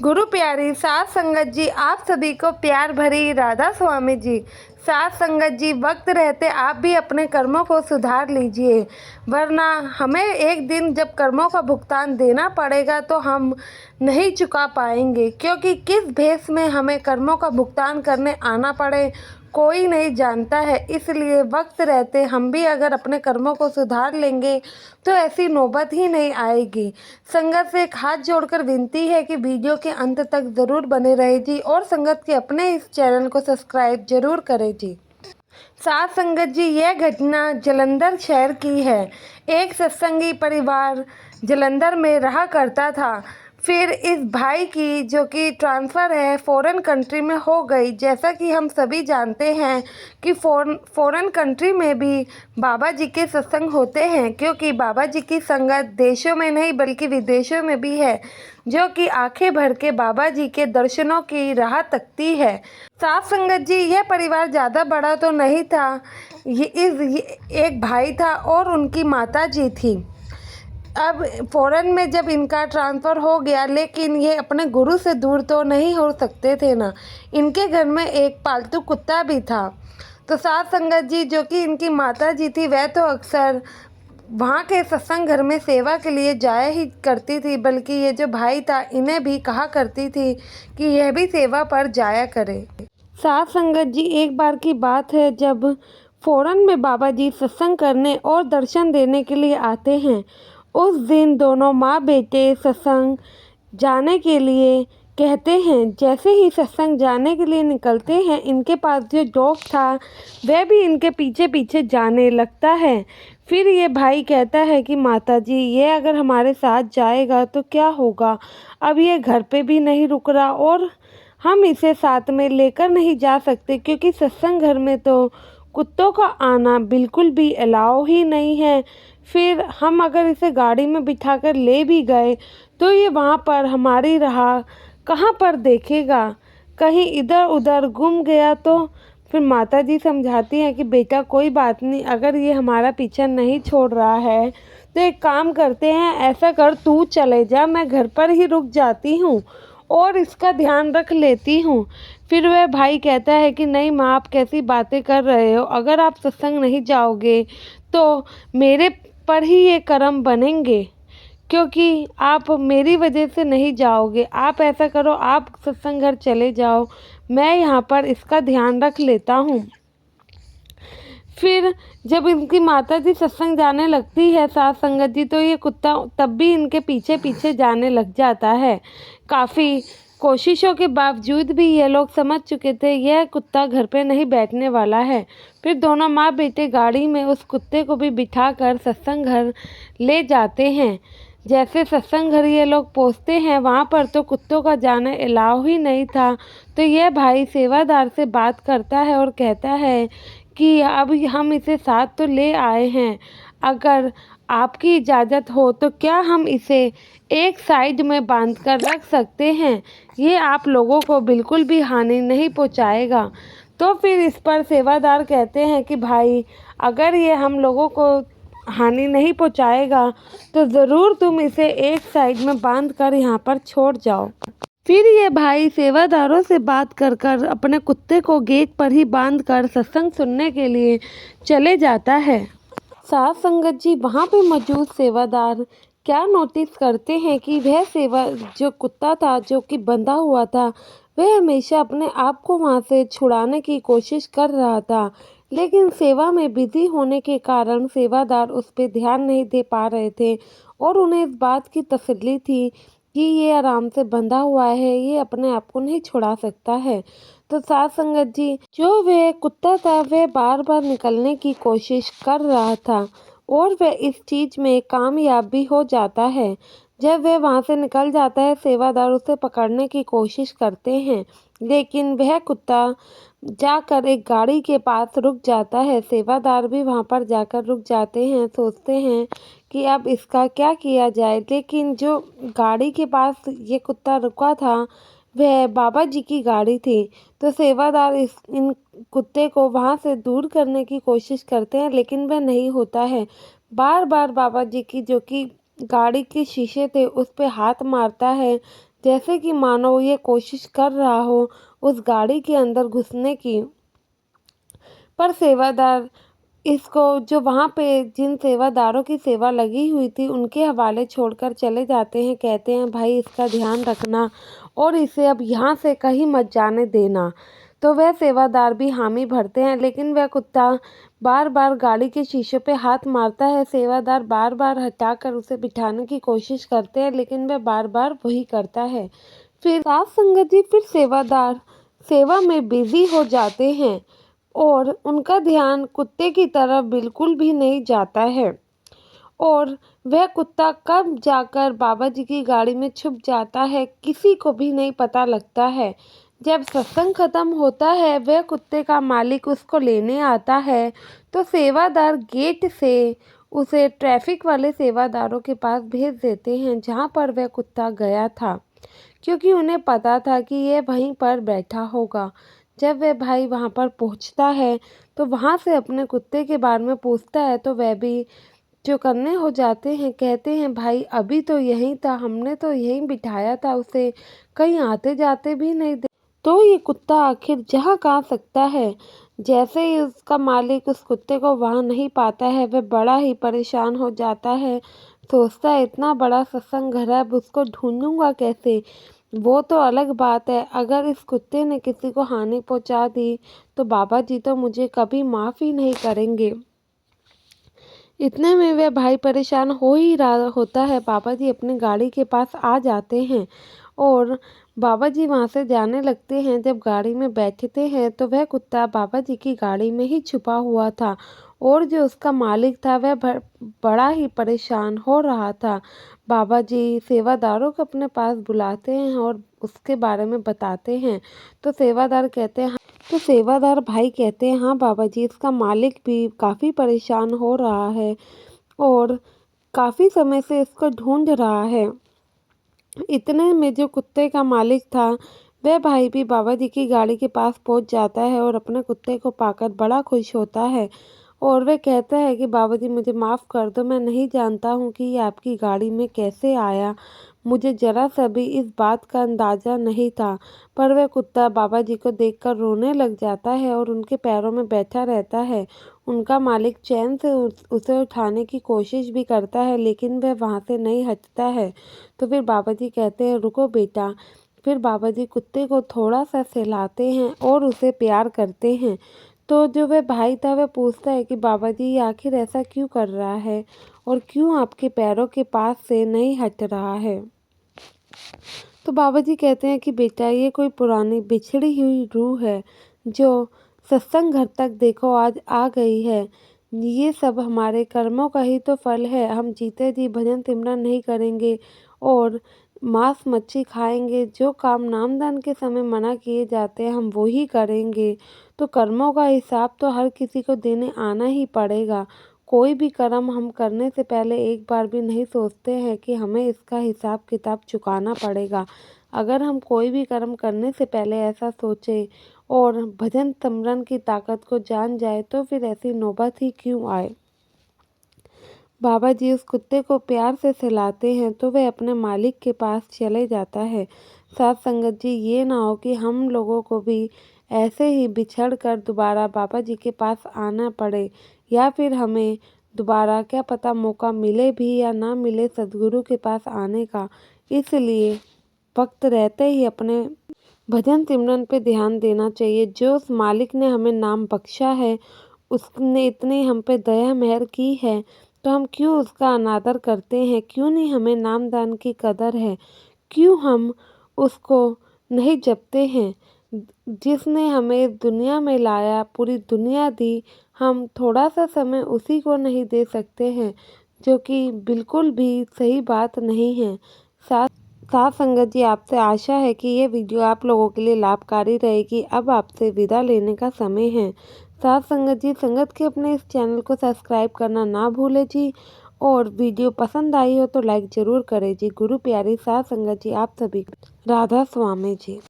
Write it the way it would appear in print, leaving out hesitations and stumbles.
गुरु प्यारी साध संगत जी, आप सभी को प्यार भरी राधा स्वामी जी। साध संगत जी, वक्त रहते आप भी अपने कर्मों को सुधार लीजिए, वरना हमें एक दिन जब कर्मों का भुगतान देना पड़ेगा तो हम नहीं चुका पाएंगे। क्योंकि किस भेष में हमें कर्मों का भुगतान करने आना पड़े कोई नहीं जानता है। इसलिए वक्त रहते हम भी अगर अपने कर्मों को सुधार लेंगे तो ऐसी नौबत ही नहीं आएगी। संगत से एक हाथ जोड़कर विनती है कि वीडियो के अंत तक ज़रूर बने रहे जी, और संगत के अपने इस चैनल को सब्सक्राइब जरूर करें जी। साध संगत जी, यह घटना जलंधर शहर की है। एक सत्संगी परिवार जलंधर में रहा करता था। फिर इस भाई की जो कि ट्रांसफ़र है फॉरेन कंट्री में हो गई। जैसा कि हम सभी जानते हैं कि फॉरेन कंट्री में भी बाबा जी के सत्संग होते हैं, क्योंकि बाबा जी की संगत देशों में नहीं बल्कि विदेशों में भी है, जो कि आंखें भर के बाबा जी के दर्शनों की राह तकती है। साथ संगत जी, यह परिवार ज़्यादा बड़ा तो नहीं था। ये एक भाई था और उनकी माता जी थी। अब फ़ॉरेन में जब इनका ट्रांसफ़र हो गया, लेकिन ये अपने गुरु से दूर तो नहीं हो सकते थे ना। इनके घर में एक पालतू कुत्ता भी था। तो साथ संगत जी, जो कि इनकी माता जी थी, वह तो अक्सर वहाँ के सत्संग घर में सेवा के लिए जाया ही करती थी, बल्कि ये जो भाई था इन्हें भी कहा करती थी कि यह भी सेवा पर जाया करे। साथ संगत जी, एक बार की बात है जब फ़ॉरेन में बाबा जी सत्संग करने और दर्शन देने के लिए आते हैं। उस दिन दोनों माँ बेटे सत्संग जाने के लिए कहते हैं। जैसे ही सत्संग जाने के लिए निकलते हैं, इनके पास जो डॉग था वह भी इनके पीछे पीछे जाने लगता है। फिर ये भाई कहता है कि माता जी, ये अगर हमारे साथ जाएगा तो क्या होगा। अब ये घर पे भी नहीं रुक रहा और हम इसे साथ में लेकर नहीं जा सकते, क्योंकि सत्संग घर में तो कुत्तों का आना बिल्कुल भी अलाउ ही नहीं है। फिर हम अगर इसे गाड़ी में बिठाकर ले भी गए तो ये वहाँ पर हमारी राह कहाँ पर देखेगा, कहीं इधर उधर गुम गया तो। फिर माताजी समझाती हैं कि बेटा कोई बात नहीं, अगर ये हमारा पीछा नहीं छोड़ रहा है तो एक काम करते हैं, ऐसा कर तू चले जा, मैं घर पर ही रुक जाती हूँ और इसका ध्यान रख लेती हूँ। फिर वह भाई कहता है कि नहीं माँ, आप कैसी बातें कर रहे हो, अगर आप सत्संग नहीं जाओगे तो मेरे पर ही ये कर्म बनेंगे, क्योंकि आप मेरी वजह से नहीं जाओगे। आप ऐसा करो, आप सत्संग घर चले जाओ, मैं यहाँ पर इसका ध्यान रख लेता हूँ। फिर जब इनकी माता जी सत्संग जाने लगती है साथ संगत जी, तो ये कुत्ता तब भी इनके पीछे पीछे जाने लग जाता है। काफ़ी कोशिशों के बावजूद भी ये लोग समझ चुके थे यह कुत्ता घर पे नहीं बैठने वाला है। फिर दोनों माँ बेटे गाड़ी में उस कुत्ते को भी बिठाकर सत्संग घर ले जाते हैं। जैसे सत्संग घर ये लोग पहुँचते हैं, वहाँ पर तो कुत्तों का जाना अलाउ ही नहीं था। तो यह भाई सेवादार से बात करता है और कहता है कि अब हम इसे साथ तो ले आए हैं, अगर आपकी इजाज़त हो तो क्या हम इसे एक साइड में बांध कर रख सकते हैं, ये आप लोगों को बिल्कुल भी हानि नहीं पहुंचाएगा। तो फिर इस पर सेवादार कहते हैं कि भाई, अगर ये हम लोगों को हानि नहीं पहुंचाएगा तो ज़रूर तुम इसे एक साइड में बांध कर यहाँ पर छोड़ जाओ। फिर ये भाई सेवादारों से बात कर कर अपने कुत्ते को गेट पर ही बांध कर सत्संग सुनने के लिए चले जाता है। साथ संगत जी, वहाँ पे मौजूद सेवादार क्या नोटिस करते हैं कि वह जो कुत्ता था जो कि बंधा हुआ था, वह हमेशा अपने आप को वहाँ से छुड़ाने की कोशिश कर रहा था। लेकिन सेवा में बिजी होने के कारण सेवादार उस पर ध्यान नहीं दे पा रहे थे और उन्हें इस बात की तसल्ली थी कि ये आराम से बंधा हुआ है, ये अपने आप को नहीं छुड़ा सकता है। तो साथ संगत जी, जो वह कुत्ता था वह बार बार निकलने की कोशिश कर रहा था और वह इस चीज़ में कामयाब भी हो जाता है। जब वह वहाँ से निकल जाता है, सेवादार उसे पकड़ने की कोशिश करते हैं, लेकिन वह कुत्ता जाकर एक गाड़ी के पास रुक जाता है। सेवादार भी वहाँ पर जाकर रुक जाते हैं, सोचते हैं कि अब इसका क्या किया जाए। लेकिन जो गाड़ी के पास ये कुत्ता रुका था वह बाबा जी की गाड़ी थी। तो सेवादार इन कुत्ते को वहाँ से दूर करने की कोशिश करते हैं, लेकिन वह नहीं होता है। बार बार बाबा जी की जो कि गाड़ी के शीशे थे उस पे हाथ मारता है, जैसे कि मानो ये कोशिश कर रहा हो उस गाड़ी के अंदर घुसने की। पर सेवादार इसको जो वहाँ पे जिन सेवादारों की सेवा लगी हुई थी उनके हवाले छोड़कर चले जाते हैं। कहते हैं भाई इसका ध्यान रखना और इसे अब यहाँ से कहीं मत जाने देना। तो वह सेवादार भी हामी भरते हैं, लेकिन वह कुत्ता बार बार गाड़ी के शीशे पे हाथ मारता है। सेवादार बार बार हटाकर उसे बिठाने की कोशिश करते हैं, लेकिन वह बार बार वही करता है। फिर सात संगत जी फिर सेवादार सेवा में बिजी हो जाते हैं और उनका ध्यान कुत्ते की तरफ बिल्कुल भी नहीं जाता है। और वह कुत्ता कब जाकर बाबा जी की गाड़ी में छुप जाता है किसी को भी नहीं पता लगता है। जब सत्संग खत्म होता है वह कुत्ते का मालिक उसको लेने आता है, तो सेवादार गेट से उसे ट्रैफिक वाले सेवादारों के पास भेज देते हैं जहाँ पर वह कुत्ता गया था, क्योंकि उन्हें पता था कि यह वहीं पर बैठा होगा। जब वह भाई वहाँ पर पहुँचता है तो वहाँ से अपने कुत्ते के बारे में पूछता है, तो वह भी जो करने हो जाते हैं। कहते हैं भाई अभी तो यहीं था, हमने तो यहीं बिठाया था उसे, कहीं आते जाते भी नहीं दे, तो ये कुत्ता आखिर जहाँ कहाँ सकता है। जैसे ही उसका मालिक उस कुत्ते को वहाँ नहीं पाता है वह बड़ा ही परेशान हो जाता है। सोचता है इतना बड़ा सत्संग घर है, अब उसको ढूंढूंगा कैसे। वो तो अलग बात है, अगर इस कुत्ते ने किसी को हानि पहुंचा दी तो बाबा जी तो मुझे कभी माफ़ ही नहीं करेंगे। इतने में वह भाई परेशान हो ही रहा होता है। बाबा जी अपनी गाड़ी के पास आ जाते हैं और बाबा जी वहाँ से जाने लगते हैं। जब गाड़ी में बैठते हैं तो वह कुत्ता बाबा जी की गाड़ी में ही छुपा हुआ था और जो उसका मालिक था वह बड़ा ही परेशान हो रहा था। बाबा जी सेवादारों को अपने पास बुलाते हैं और उसके बारे में बताते हैं। तो सेवादार कहते हैं तो सेवादार भाई कहते हैं हाँ बाबा जी, इसका मालिक भी काफ़ी परेशान हो रहा है और काफ़ी समय से इसको ढूंढ रहा है। इतने में जो कुत्ते का मालिक था वह भाई भी बाबा जी की गाड़ी के पास पहुंच जाता है और अपने कुत्ते को पाकर बड़ा खुश होता है। और वह कहता है कि बाबा जी मुझे माफ़ कर दो, मैं नहीं जानता हूँ कि ये आपकी गाड़ी में कैसे आया, मुझे ज़रा सा भी इस बात का अंदाज़ा नहीं था। पर वह कुत्ता बाबा जी को देखकर रोने लग जाता है और उनके पैरों में बैठा रहता है। उनका मालिक चैन से उसे उठाने की कोशिश भी करता है, लेकिन वह वहाँ से नहीं हटता है। तो फिर बाबा जी कहते हैं रुको बेटा। फिर बाबा जी कुत्ते को थोड़ा सा सहलाते हैं और उसे प्यार करते हैं। तो जो वह भाई था वह पूछता है कि बाबा जी ये आखिर ऐसा क्यों कर रहा है और क्यों आपके पैरों के पास से नहीं हट रहा है। तो बाबा जी कहते हैं कि बेटा ये कोई पुरानी बिछड़ी हुई रूह है जो सत्संग घर तक देखो आज आ गई है। ये सब हमारे कर्मों का ही तो फल है। हम जीते जी भजन सिमरन नहीं करेंगे और मांस मच्छी खाएंगे, जो काम नामदान के समय मना किए जाते हैं हम वो ही करेंगे, तो कर्मों का हिसाब तो हर किसी को देने आना ही पड़ेगा। कोई भी कर्म हम करने से पहले एक बार भी नहीं सोचते हैं कि हमें इसका हिसाब किताब चुकाना पड़ेगा। अगर हम कोई भी कर्म करने से पहले ऐसा सोचें और भजन सिमरन की ताकत को जान जाए तो फिर ऐसी नौबत ही क्यों आए। बाबा जी उस कुत्ते को प्यार से सहलाते हैं तो वह अपने मालिक के पास चले जाता है। साथ संगत जी ये ना हो कि हम लोगों को भी ऐसे ही बिछड़ कर दोबारा बाबा जी के पास आना पड़े, या फिर हमें दोबारा क्या पता मौका मिले भी या ना मिले सद्गुरु के पास आने का। इसलिए वक्त रहते ही अपने भजन सिमरन पे ध्यान देना चाहिए। जो उस मालिक ने हमें नाम बख्शा है, उसने इतनी हम पे दया मेहर की है, तो हम क्यों उसका अनादर करते हैं, क्यों नहीं हमें नामदान की कदर है, क्यों हम उसको नहीं जपते हैं। जिसने हमें दुनिया में लाया, पूरी दुनिया दी, हम थोड़ा सा समय उसी को नहीं दे सकते हैं, जो कि बिल्कुल भी सही बात नहीं है। साथ साथ संगत जी आपसे आशा है कि ये वीडियो आप लोगों के लिए लाभकारी रहेगी। अब आपसे विदा लेने का समय है। साथ संगत जी संगत के अपने इस चैनल को सब्सक्राइब करना ना भूले जी, और वीडियो पसंद आई हो तो लाइक ज़रूर करें जी। गुरु प्यारी साथ संगत जी आप सभी राधा स्वामी जी।